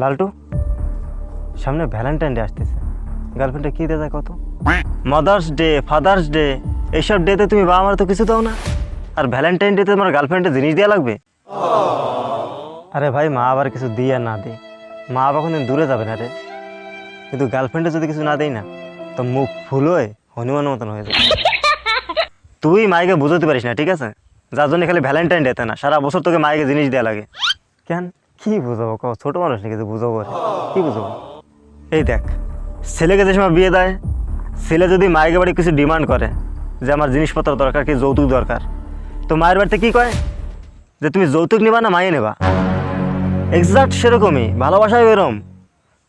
লালটু, সামনে Valentine day আসতেছে, গার্লফ্রেন্ডে কী দেওয়া যায় কত? মাদার্স ডে, ফাদার্স ডে, এইসব ডেতে তুমি বাবা মার তো কিছু দাও না, আর ভ্যালেন্টাইন ডেতে তোমার গার্লফ্রেন্ডে জিনিস দেওয়া লাগবে? আরে ভাই, মা আবার কিছু দিয়ে আর না দিই, মা আবার কোনদিন দূরে যাবে না রে। কিন্তু গার্লফ্রেন্ডে যদি কিছু না দেই না, তো মুখ ফুল হয়ে হনুমানের মতন হয়ে যাবে। তুই মাইকে বুঝতে পারিস না, ঠিক আছে? যার জন্য খালি ভ্যালেন্টাইন ডেতে না, সারা বছর তোকে মাইকে জিনিস দেওয়া লাগে। কেন, কি বুঝাবো? ছোট মানুষ নাকি যে বুঝাবো? কি বুঝাবো? এই দেখ, ছেলেকে যে সময় বিয়ে দেয়, ছেলে যদি মায়ের বাড়ি কিছু ডিমান্ড করে যে আমার জিনিসপত্র দরকার, কি যৌতুক দরকার, তো মায়ের বাড়িতে কী কয় যে তুমি যৌতুক নেবা না মাইয়ে নেবা? এক্সাক্ট সেরকমই ভালোবাসায় এরম।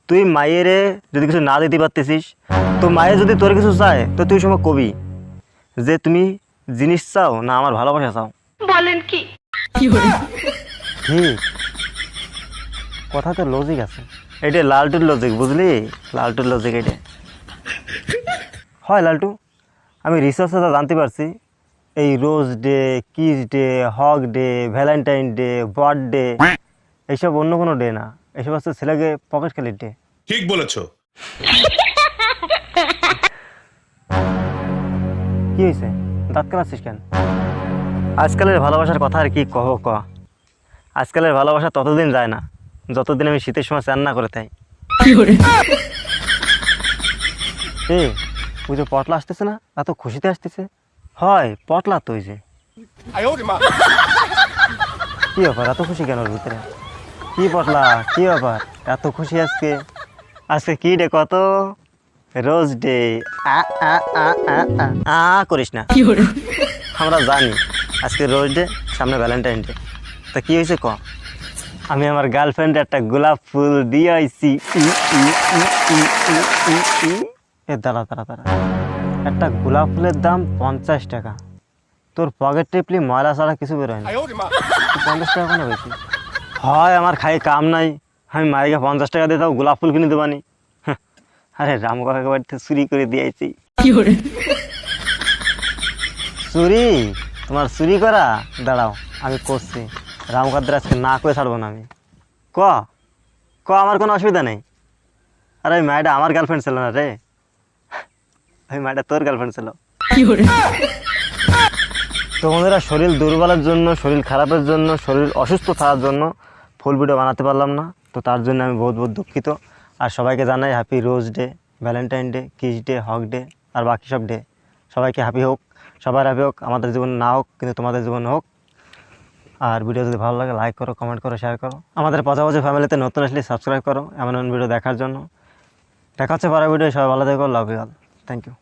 তুই মায়েরে যদি কিছু না দিতে পারতেছিস, তো মায়ে যদি তোর কিছু চায়, তো তুই সময় কবি যে তুমি জিনিস চাও না আমার ভালোবাসা চাও। বলেন কি? ঠিক, কথাতে লজিক আছে। এটা লালটুর লজিক, বুঝলি? লালটুর লজিক এটা হয়। লালটু, আমি রিসার্চে জানতে পারছি, এই rose day, kiss day, hug day, Valentine day, birthday, এইসব অন্য কোনো ডে না, এইসব হচ্ছে ছেলেকে পকেট খালির ডে। ঠিক বলেছো। কি হয়েছে, দাঁত কালাচ্ছিস কেন? আজকালের ভালোবাসার কথা আর কি কহ ক। আজকালের ভালোবাসা ততদিন যায় না যতদিন আমি শীতের সময় চান না করে তাই। এ, ওই যে পটলা আসতেছে না, এত খুশিতে আসতেছে। হয় পটলা তো, ওই যে কি ব্যাপার, এত খুশি কেন ওর ভিতরে? কি পটলা, কি ব্যাপার এত খুশি আজকে? আজকে কি ডে কত? Rose day. করিস না, আমরা জানি আজকে রোজ ডে, সামনে ভ্যালেন্টাইন ডে। তা কি হয়েছে ক? আমি আমার গার্লফ্রেন্ডে একটা গোলাপ ফুল দিয়ে আইছি। দাঁড়া দাঁড়া দাঁড়া, একটা গোলাপ ফুলের দাম 50 টাকা। তোর পকেট টিপলি ময়লা ছাড়া কিছু বেরোয় না, 50 টাকা কেন বেশি? হয় আমার খাই কাম নাই, আমি মাইকে 50 টাকা দিয়ে তাও গোলাপ ফুল কিনে দেবানি? আরে রাম কাকাকে বাড়িতে চুরি করে দিয়েছি। চুরি? তোমার চুরি করা? দাঁড়াও, আমি করছি। রাম কাদের আজকে না করে ছাড়বো না আমি। ক ক, আমার কোনো অসুবিধা নেই। আরে ওই মায়েটা আমার গার্লফ্রেন্ড ছিল না রে, ওই মায়েটা তোর গার্লফ্রেন্ড ছিল। তোমাদের শরীর দুর্বলের জন্য, শরীর খারাপের জন্য, শরীর অসুস্থ থাকার জন্য ফুল ভিডিও বানাতে পারলাম না, তো তার জন্য আমি বহুত বহুত দুঃখিত। আর সবাইকে জানাই happy rose day, Valentine day, kiss day, hug day, আর বাকি সব ডে। সবাইকে হ্যাপি হোক, সবার হ্যাপি হোক, আমাদের জীবন না হোক কিন্তু তোমাদের জীবন হোক। আর ভিডিও যদি ভালো লাগে লাইক করো, কমেন্ট করো, শেয়ার করো। আমাদের পচাপচি ফ্যামিলিতে নতুন আসলে সাবস্ক্রাইব করো এমন ভিডিও দেখার জন্য। দেখা হচ্ছে পরের ভিডিও। সবাই ভালো থেকো, love you all, thank you.